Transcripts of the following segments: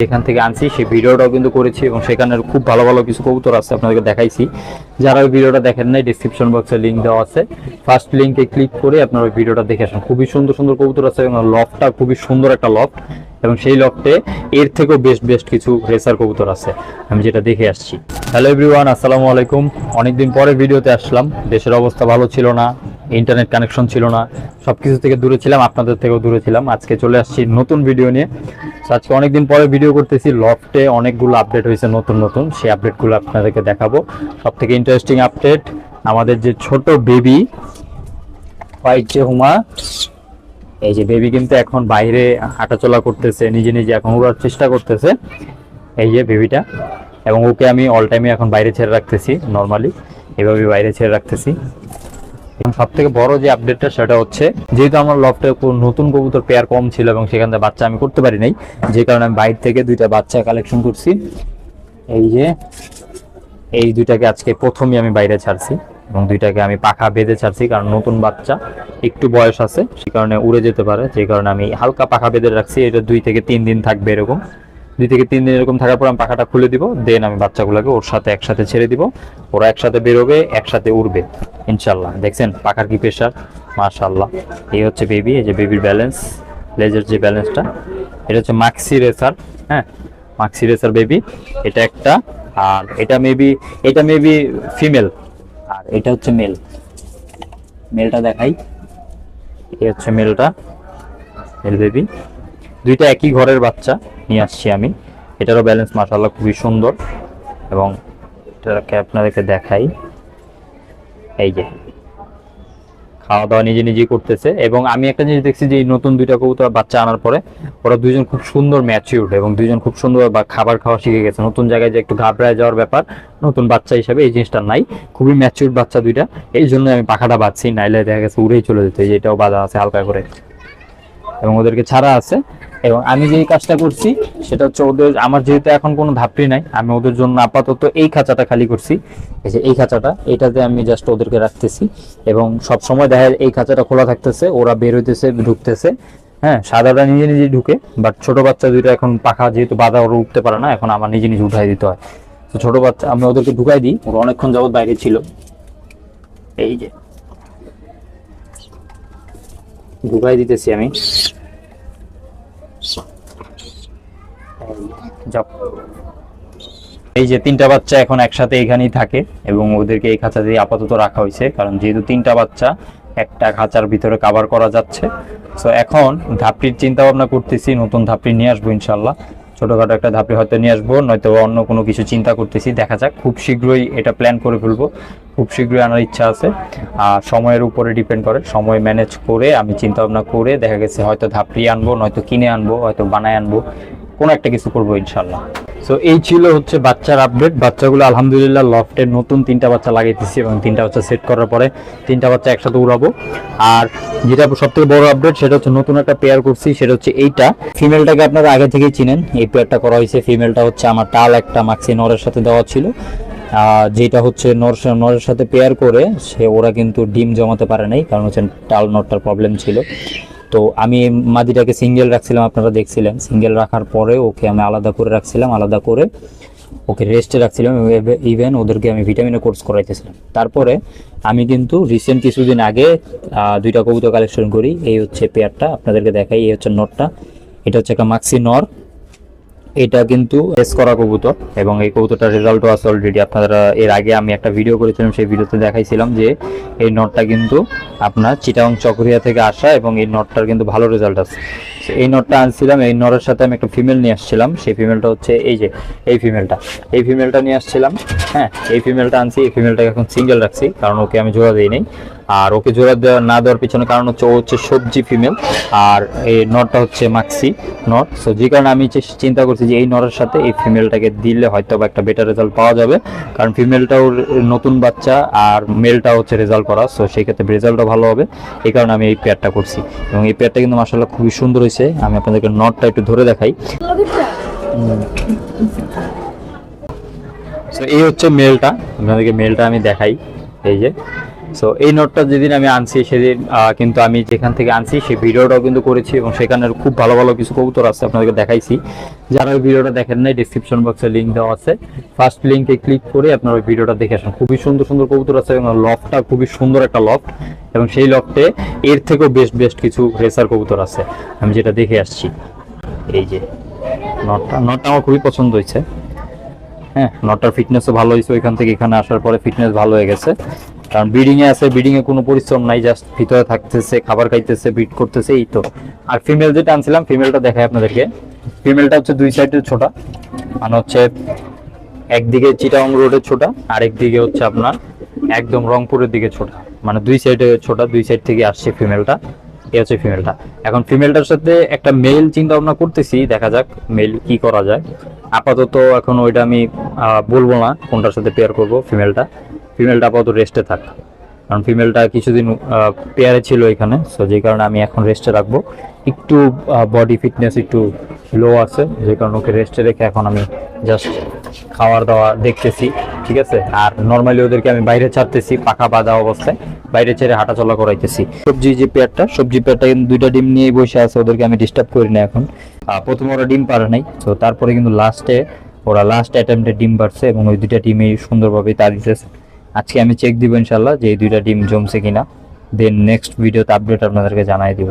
এখান থেকে আনছি সেই ভিডিওটাও কিন্তু করেছি এবং সেখানে খুব ভালো ভালো কিছু কবুতর আছে আপনাদেরকে দেখাইছি। যারা ওই ভিডিওটা দেখেন নাই ডেসক্রিপশন বক্সে লিঙ্ক দেওয়া আছে, ফার্স্ট লিঙ্কে ক্লিক করে আপনারা ওই ভিডিওটা দেখে আসেন। খুবই সুন্দর সুন্দর কবুতর আছে এবং লফটটা খুবই সুন্দর একটা লফট, এবং সেই লফটে এর থেকেও বেস্ট কিছু রেসার কবুতর আছে আমি যেটা দেখে আসছি। হ্যালো এভরিওয়ান, আসসালামু আলাইকুম। অনেকদিন পরে ভিডিওতে আসলাম। দেশের অবস্থা ভালো ছিল না, ইন্টারনেট কানেকশন ছিল না, সবকিছু থেকে দূরে ছিলাম, আপনাদের থেকেও দূরে ছিলাম। আজকে চলে আসছি নতুন ভিডিও নিয়ে। আজকে অনেকদিন পরে ভিডিও করতেছি। লফটে অনেকগুলো আপডেট হয়েছে নতুন, সেই আপডেটগুলো আপনাদেরকে দেখাবো। সব থেকে ইন্টারেস্টিং আপডেট, আমাদের যে ছোট বেবি হোয়াইট যে হুমা, এই যে বেবি কিন্তু এখন বাইরে হাঁটাচলা করতেছে, নিজে এখন উড়ার চেষ্টা করতেছে। এই যে বেবিটা, এবং ওকে আমি অল টাইমে এখন বাইরে ছেড়ে রাখতেছি, নর্মালি এভাবে বাইরে ছেড়ে রাখতেছি। সব থেকে বড় যে আপডেটটা সেটা হচ্ছে, যেহেতু আমার লফটে নতুন কবুতর পেয়ার কম ছিল এবং সেখান থেকে বাচ্চা আমি করতে পারি নাই, যে কারণে আমি বাইরে থেকে দুইটা বাচ্চা কালেকশন করছি। এই যে এই দুইটাকে আজকে প্রথমে আমি বাইরে ছাড়ছি এবং দুইটাকে আমি পাখা বেঁধে ছাড়ছি, কারণ নতুন বাচ্চা একটু বয়স আছে, সে কারণে উড়ে যেতে পারে, যে কারণে আমি হালকা পাখা বেঁধে রাখছি। এটা 2 থেকে 3 দিন থাকবে, এরকম 2 থেকে 3 দিন এরকম থাকার পর আমি পাখাটা খুলে দিব, দেন আমি বাচ্চাগুলোকে ওর সাথে একসাথে ছেড়ে দিব। ওরা একসাথে বেরোবে, একসাথে উড়বে ইনশাল্লাহ। দেখছেন পাখার কি প্রেশার, মাশাআল্লাহ। এই হচ্ছে বেবি, এই যে বেবির ব্যালেন্স, লেজের যে ব্যালেন্সটা, এটা হচ্ছে মাক্সি রেসার। হ্যাঁ, মাক্সি রেসার বেবি এটা একটা, আর এটা মেবি ফিমেল, আর এটা হচ্ছে মেলটা দেখাই। এই হচ্ছে মেল বেবি। দুইটা একই ঘরের বাচ্চা নিয়ে আসছি আমি। এটারও ব্যালেন্স মাশাআল্লাহ খুবই সুন্দর, এবং এটাকে আপনাদেরকে দেখাই। এই যে খাওয়া দাওয়া নিজে করতেছে। এবং আমি একটা জিনিস দেখছি যে এই নতুন দুইটা কবুতর বাচ্চা আনার পরে ওরা দুইজন খুব সুন্দর ম্যাচিউরড, এবং দুইজন খুব সুন্দর খাবার খাওয়া শিখে গেছে। নতুন জায়গায় যে একটু ঘাবড়ায় যাওয়ার ব্যাপার নতুন বাচ্চা হিসাবে এই জিনিসটা নাই, খুবই ম্যাচিউরড বাচ্চা দুইটা। এই জন্য আমি পাখাটা বাঁধছি, নাইলে দেখা গেছে উড়েই চলে যেত। এই যে এটাও বাঁধা আছে হালকা করে, এবং ওদেরকে ছাড়া আছে। এবং আমি যে কাজটা করছি সেটা হচ্ছে, আমার যেহেতু এখন কোনো ধাপড়ি নাই, আমি ওদের জন্য আপাতত এই খাঁচাটা খালি করছি। এই যে এই খাঁচাটা, এটাতে আমি জাস্ট ওদেরকে রাখতেছি, এবং সব সময় দেখা যায় এই খাঁচাটা খোলা থাকতেছে, ওরা বের হইতেছে ঢুকতেছে। হ্যাঁ, সাদাটা নিজে ঢুকে, বাট ছোট বাচ্চা দুইটা এখন পাখা যেহেতু বাঁধা, ওরা উঠতে পারে না, এখন আমার নিজে উঠাই দিতে হয়। তো ছোট বাচ্চা আমি ওদেরকে ঢুকাই দিই, ওরা অনেকক্ষণ যাবত বাইরে ছিল। এই যে ঢুকাই দিতেছি আমি। এই যে 3টা বাচ্চা এখন একসাথে এখানেই থাকে, এবং ওদেরকে এই খাঁচাতেই আপাতত রাখা হয়েছে, কারণ যেহেতু 3টা বাচ্চা একটা খাঁচার ভিতরে কভার করা যাচ্ছে। সো এখন ধাপড়ির চিন্তা ভাবনা করতেছি, নতুন ধাপড়ি নিয়ে আসবো ইনশাল্লাহ। ছোটখাটো একটা ধাপড়ি হয়তো নিয়ে আসবো, নয়তো অন্য কোনো কিছু চিন্তা করতেছি, দেখা যাক। খুব শীঘ্রই এটা প্ল্যান করে ফেলবো, খুব শীঘ্রই আনার ইচ্ছা আছে। আর সময়ের উপরে ডিপেন্ড করে, সময় ম্যানেজ করে আমি চিন্তা ভাবনা করে দেখা গেছে হয়তো ধাপড়ি আনবো, নয়তো কিনে আনবো, হয়তো বানায় আনবো, কোনো একটা কিছু করবো ইনশাল্লাহ। সো এই ছিল হচ্ছে বাচ্চার আপডেট। বাচ্চাগুলো আলহামদুলিল্লাহ লফটের নতুন 3টা বাচ্চা লাগাইতেছি, এবং 3টা বাচ্চা সেট করার পরে 3টা বাচ্চা একসাথে উড়াবো। আর যেটা সব থেকে বড় আপডেট সেটা হচ্ছে নতুন একটা পেয়ার করছি, সেটা হচ্ছে এইটা। ফিমেলটাকে আপনারা আগে থেকেই চিনেন, এই পেয়ারটা করা হয়েছে। ফিমেলটা হচ্ছে আমার টাল একটা মাক্সি নরের সাথে দেওয়া ছিল, যেটা হচ্ছে নরের সাথে পেয়ার করে ওরা কিন্তু ডিম জমাতে পারে নাই, কারণ হচ্ছে টাল নরটার প্রবলেম ছিল। তো আমি মাদিটাকে সিঙ্গেল রাখছিলাম, আপনারা দেখছিলেন। সিঙ্গেল রাখার পরে ওকে আমি আলাদা করে রাখছিলাম, আলাদা করে ওকে রেস্টে রাখছিলাম, ইভেন ওদেরকে আমি ভিটামিনের কোর্স করাইতেছিলাম। তারপরে আমি কিন্তু রিসেন্ট কিছুদিন আগে 2টা কবুতর কালেকশন করি। এই হচ্ছে পেয়ারটা, আপনাদেরকে দেখাই। এই হচ্ছে নরটা, এটা হচ্ছে একটা মাক্সি নর। এটা কিন্তু টেস্ট করা কবুতর, এবং এই কবুতরটার রেজাল্টও আছে অলরেডি। আপনারা এর আগে আমি একটা ভিডিও করেছিলাম, সেই ভিডিওতে দেখাইছিলাম যে এই নটটা কিন্তু আপনার চিটাগং চকরিয়া থেকে আসা, এবং এই নটটার কিন্তু ভালো রেজাল্ট আছে। এই নটটা আনছিলাম, এই নরের সাথে আমি একটা ফিমেল নিয়ে আসছিলাম। সেই ফিমেলটা হচ্ছে এই যে এই ফিমেলটা নিয়ে আসছিলাম। হ্যাঁ, এই ফিমেলটা আনছি। এই ফিমেলটাকে এখন সিঙ্গেল রাখছি, কারণ ওকে আমি জোড়া দিই নাই। আর ওকে জোড়া না দেওয়ার পিছনে কারণ হচ্ছে ও হচ্ছে সবজি ফিমেল, আর এই নরটা হচ্ছে মাক্সি নর। সো যে কারণে আমি চিন্তা করছি যে এই নরের সাথে এই ফিমেলটাকে দিলে হয়তো বা একটা বেটার রেজাল্ট পাওয়া যাবে, কারণ ফিমেলটাও নতুন বাচ্চা আর মেলটা হচ্ছে রেজাল্ট করা। সো সেই ক্ষেত্রে রেজাল্টও ভালো হবে, এই কারণে আমি এই পেয়ারটা করছি। এবং এই পেয়ারটা কিন্তু মাশাআল্লাহ খুবই সুন্দর হয়েছে। আমি আপনাদেরকে নটটা একটু ধরে দেখাই। সো এই হচ্ছে মেলটা, আপনাদেরকে মেলটা আমি দেখাই। এই যে সো এই নটটা যেদিন আমি আনছি সেদিন কিন্তু আমি যেখান থেকে আনছি সেই ভিডিওটাও কিন্তু করেছি এবং সেখানে খুব ভালো ভালো কিছু কবুতর আছে আপনাদেরকে দেখাইছি। যারা ওই ভিডিওটা দেখেন নাই ডিসক্রিপশন বক্সে লিংক দেওয়া আছে, ফার্স্ট লিংকে ক্লিক করে আপনারা ওই ভিডিওটা দেখে আসুন। খুবই সুন্দর সুন্দর কবুতর আছে এবং লফটটা খুবই সুন্দর একটা লফট, এবং সেই লফটে এর থেকেও বেস্ট কিছু রেসার কবুতর আছে আমি যেটা দেখে আসছি। এই যে নটটা আমার খুবই পছন্দ হয়েছে। হ্যাঁ, নটটার ফিটনেসও ভালো হয়েছে, ওইখান থেকে এখানে আসার পরে ফিটনেস ভালো হয়ে গেছে, কারণ ব্রিডিং এ আছে, ব্রিডিং এ কোনো পরিশ্রম নাই, জাস্ট ভিতরে থাকতেছে, খাবার খাইতেছে, ব্রিড করতেছে, এই তো। আর ফিমেল যেটা আনছিলাম, ফিমেলটা দেখাই আপনাদেরকে। ফিমেলটা হচ্ছে দুই সাইডের ছোটা, মানে হচ্ছে একদিকে চিটাগং রোডের ছোটা, আরেকদিকে হচ্ছে আপনার একদম রংপুরের দিকে ছোটা, মানে দুই সাইডে ছোটা, দুই সাইড থেকে আসছে ফিমেলটা। এই হচ্ছে ফিমেলটা। এখন ফিমেলটার সাথে একটা মেল চিন্তা ভাবনা করতেছি, দেখা যাক মেল কি করা যায়। আপাতত এখন ওইটা আমি বলবো না কোনটার সাথে পেয়ার করব। ফিমেলটা আপাতত রেস্টে থাক, কারণ ফিমেলটা কিছুদিন পেয়ারে ছিল এখানে, সো যে কারণে আমি এখন রেস্টে রাখবো। একটু বডি ফিটনেস একটু লো আছে, যে কারণে ওকে রেস্টে রেখে এখন আমি জাস্ট খাওয়ার দাওয়া দেখতেছি, ঠিক আছে। আর নর্মালি ওদেরকে আমি বাইরে ছাড়তেছি, পাখা বাঁধা অবস্থায় বাইরে ছেড়ে হাঁটা চলা করাইতেছি। সবজি পেয়ারটা কিন্তু দুইটা ডিম নিয়ে বসে আছে, ওদেরকে আমি ডিস্টার্ব করি না এখন। প্রথমে ওরা ডিম পারে নাই, তো তারপরে কিন্তু লাস্ট অ্যাটেম্পটে ডিম পারছে এবং ওই দুইটা ডিমই সুন্দরভাবে তা দিতেছে। আজকে আমি চেক দিব ইনশাল্লাহ যে এই দুইটা ডিম জমছে কিনা, দেন নেক্সট ভিডিওতে আপডেট আপনাদেরকে জানাই দিব।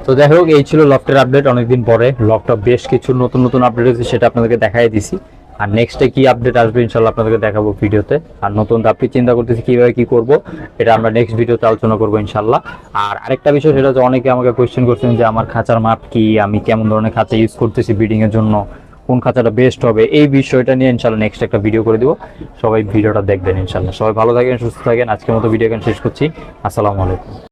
তো যাই হোক, এই ছিল লফটের আপডেট। অনেকদিন পরে লফটটা বেশ কিছু নতুন আপডেট হয়েছে, সেটা আপনাদেরকে দেখাই দিছি। আর নেক্সটে কি আপডেট আসবে ইনশাল্লাহ আপনাদেরকে দেখাবো ভিডিওতে। আর নতুন আপডেট চিন্তা করতেছি কিভাবে কি করব, এটা আমরা নেক্সট ভিডিওতে আলোচনা করবো ইনশাল্লাহ। আর আরেকটা বিষয়, সেটা হচ্ছে অনেকে আমাকে কোয়েশ্চেন করছেন যে আমার খাঁচার মাপ কি, আমি কেমন ধরনের খাঁচা ইউজ করতেছি ব্রিডিং এর জন্য, কোন খাঁচাটা বেস্ট হবে, এই বিষয়টা নিয়ে ইনশাল্লাহ নেক্সট একটা ভিডিও করে দিব। সবাই ভিডিওটা দেখবেন ইনশাল্লাহ। সবাই ভালো থাকেন, সুস্থ থাকেন। আজকের মতো ভিডিও এখানে শেষ করছি। আসসালামু আলাইকুম।